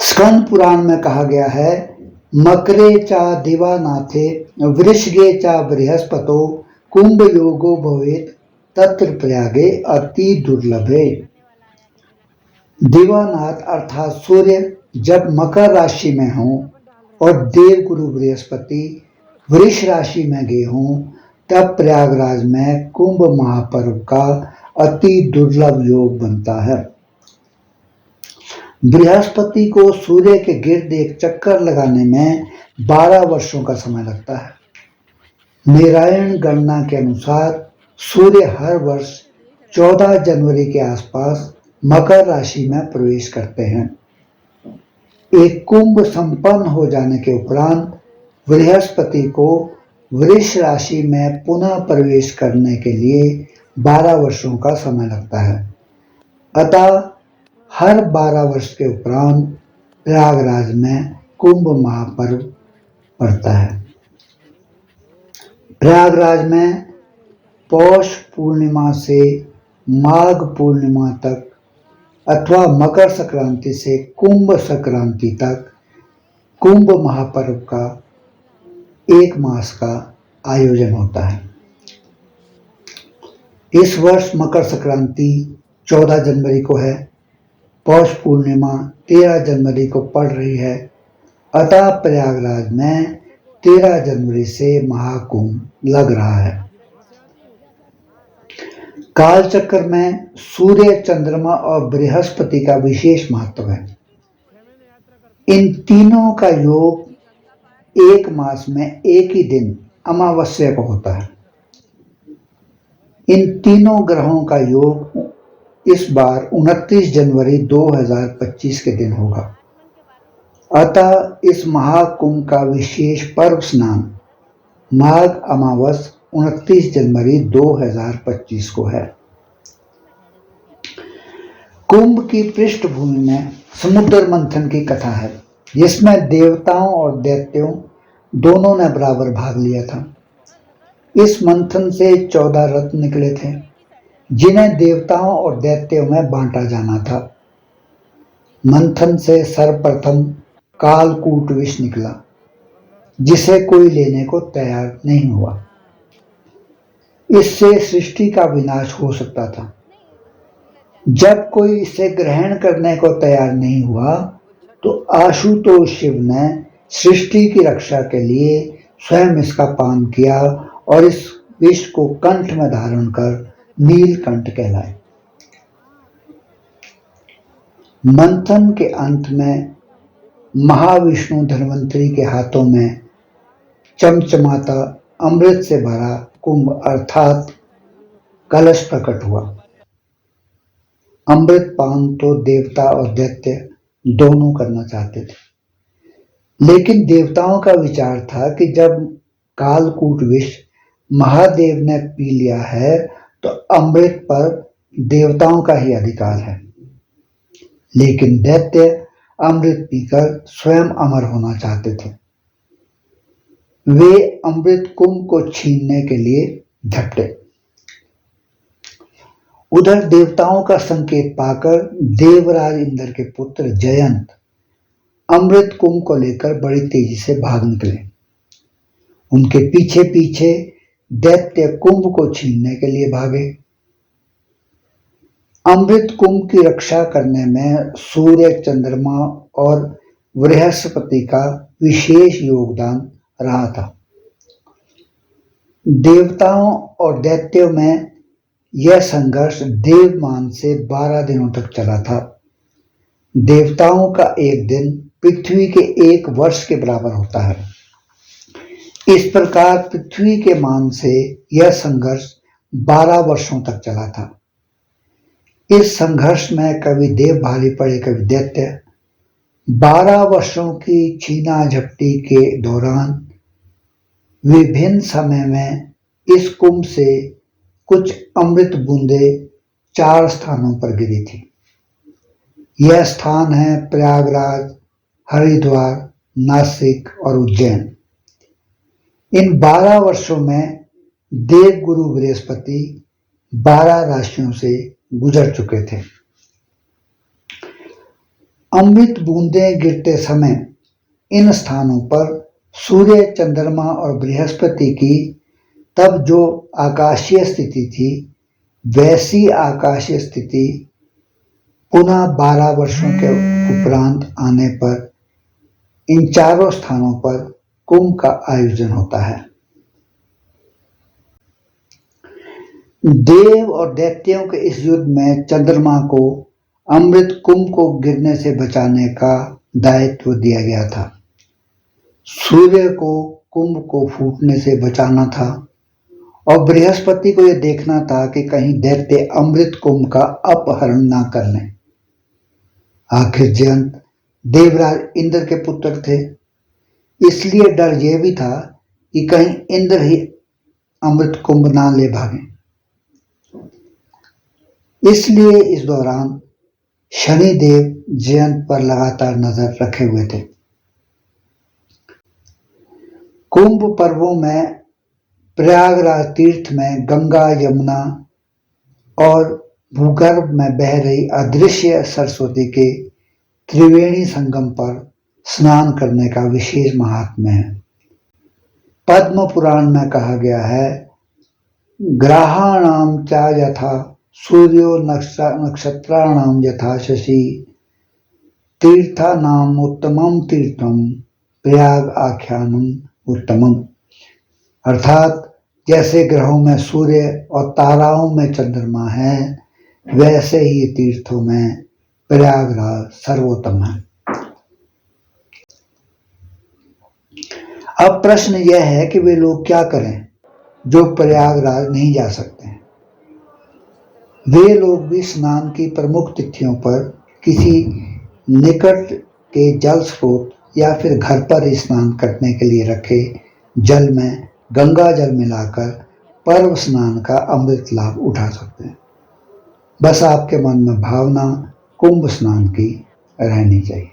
स्कंद पुराण में कहा गया है, मकरे चा दिवानाथे वृषगे चा बृहस्पतो कुंभ योगो भवेत तत्र प्रयागे अति दुर्लभे। दिवानाथ अर्थात सूर्य जब मकर राशि में हो और देवगुरु बृहस्पति वृष राशि में गए हों, तब प्रयागराज में कुंभ महापर्व का अति दुर्लभ योग बनता है। बृहस्पति को सूर्य के गिर्द एक चक्कर लगाने में 12 वर्षों का समय लगता है। नारायण गणना के अनुसार सूर्य हर वर्ष 14 जनवरी के आसपास मकर राशि में प्रवेश करते हैं। एक कुंभ संपन्न हो जाने के उपरांत बृहस्पति को वृष राशि में पुनः प्रवेश करने के लिए 12 वर्षों का समय लगता है। अतः हर 12 वर्ष के उपरांत प्रयागराज में कुंभ महापर्व पड़ता है। प्रयागराज में पौष पूर्णिमा से माघ पूर्णिमा तक अथवा मकर संक्रांति से कुंभ संक्रांति तक कुंभ महापर्व का 1 मास का आयोजन होता है। इस वर्ष मकर संक्रांति 14 जनवरी को है, पौष पूर्णिमा 13 जनवरी को पड़ रही है। अतः प्रयागराज में 13 जनवरी से महाकुंभ लग रहा है। कालचक्र में सूर्य, चंद्रमा और बृहस्पति का विशेष महत्व है। इन तीनों का योग 1 मास में एक ही दिन अमावस्या को होता है। इन तीनों ग्रहों का योग इस बार 29 जनवरी 2025 के दिन होगा। अतः इस महाकुंभ का विशेष पर्व स्नान माघ अमावस 29 जनवरी 2025 को है। कुंभ की पृष्ठभूमि में समुद्र मंथन की कथा है, जिसमें देवताओं और दैत्यों दोनों ने बराबर भाग लिया था। इस मंथन से 14 रत्न निकले थे, जिन्हें देवताओं और दैत्यों में बांटा जाना था। मंथन से सर्वप्रथम कालकूट विष निकला, जिसे कोई लेने को तैयार नहीं हुआ। इससे सृष्टि का विनाश हो सकता था। जब कोई इसे ग्रहण करने को तैयार नहीं हुआ, तो आशुतोष शिव ने सृष्टि की रक्षा के लिए स्वयं इसका पान किया और इस विष को कंठ में धारण कर नीलकंठ कहलाए। मंथन के अंत में महाविष्णु धन्वंतरी के हाथों में चमचमाता अमृत से भरा कुंभ अर्थात कलश प्रकट हुआ। अमृत पान तो देवता और दैत्य दोनों करना चाहते थे, लेकिन देवताओं का विचार था कि जब कालकूट विष महादेव ने पी लिया है, तो अमृत पर देवताओं का ही अधिकार है। लेकिन दैत्य अमृत पीकर स्वयं अमर होना चाहते थे। वे अमृत कुंभ को छीनने के लिए झपटे। उधर देवताओं का संकेत पाकर देवराज इंद्र के पुत्र जयंत अमृत कुंभ को लेकर बड़ी तेजी से भाग निकले। उनके पीछे पीछे दैत्य कुंभ को छीनने के लिए भागे। अमृत कुंभ की रक्षा करने में सूर्य, चंद्रमा और बृहस्पति का विशेष योगदान रहा था। देवताओं और दैत्यों में यह संघर्ष देवमान से 12 दिनों तक चला था। देवताओं का एक दिन पृथ्वी के 1 वर्ष के बराबर होता है। इस प्रकार पृथ्वी के मान से यह संघर्ष 12 वर्षों तक चला था। इस संघर्ष में कभी देव भारी पड़े, कभी दैत्य। 12 वर्षों की छीना झपटी के दौरान विभिन्न समय में इस कुंभ से कुछ अमृत बूंदें 4 स्थानों पर गिरी थी। यह स्थान है प्रयागराज, हरिद्वार, नासिक और उज्जैन। इन 12 वर्षों में देवगुरु बृहस्पति 12 राशियों से गुजर चुके थे। अमृत बूंदें गिरते समय इन स्थानों पर सूर्य, चंद्रमा और बृहस्पति की तब जो आकाशीय स्थिति थी, वैसी आकाशीय स्थिति पुनः 12 वर्षों के उपरांत आने पर इन चारों स्थानों पर कुंभ का आयोजन होता है। देव और दैत्यों के इस युद्ध में चंद्रमा को अमृत कुंभ को गिरने से बचाने का दायित्व दिया गया था। सूर्य को कुंभ को फूटने से बचाना था और बृहस्पति को यह देखना था कि कहीं दैत्य अमृत कुंभ का अपहरण ना कर लें। आखिर जयंत देवराज इंद्र के पुत्र थे, इसलिए डर यह भी था कि कहीं इंद्र ही अमृत कुंभ ना ले भागे। इसलिए इस दौरान शनि देव जयंत पर लगातार नजर रखे हुए थे। कुंभ पर्वों में प्रयागराज तीर्थ में गंगा, यमुना और भूगर्भ में बह रही अदृश्य सरस्वती के त्रिवेणी संगम पर स्नान करने का विशेष महात्म्य है। पद्म पुराण में कहा गया है, ग्रहाणाम च यथा सूर्यो नक्षत्राणाम यथा शशि तीर्थानाम उत्तमम तीर्थम प्रयाग आख्यानम उत्तमम। अर्थात जैसे ग्रहों में सूर्य और ताराओं में चंद्रमा है, वैसे ही तीर्थों में प्रयागराज सर्वोत्तम है। अब प्रश्न यह है कि वे लोग क्या करें जो प्रयागराज नहीं जा सकते हैं। वे लोग भी स्नान की प्रमुख तिथियों पर किसी निकट के जल स्रोत या फिर घर पर स्नान करने के लिए रखे जल में गंगा जल मिलाकर पर्व स्नान का अमृत लाभ उठा सकते हैं। बस आपके मन में भावना कुंभ स्नान की रहनी चाहिए।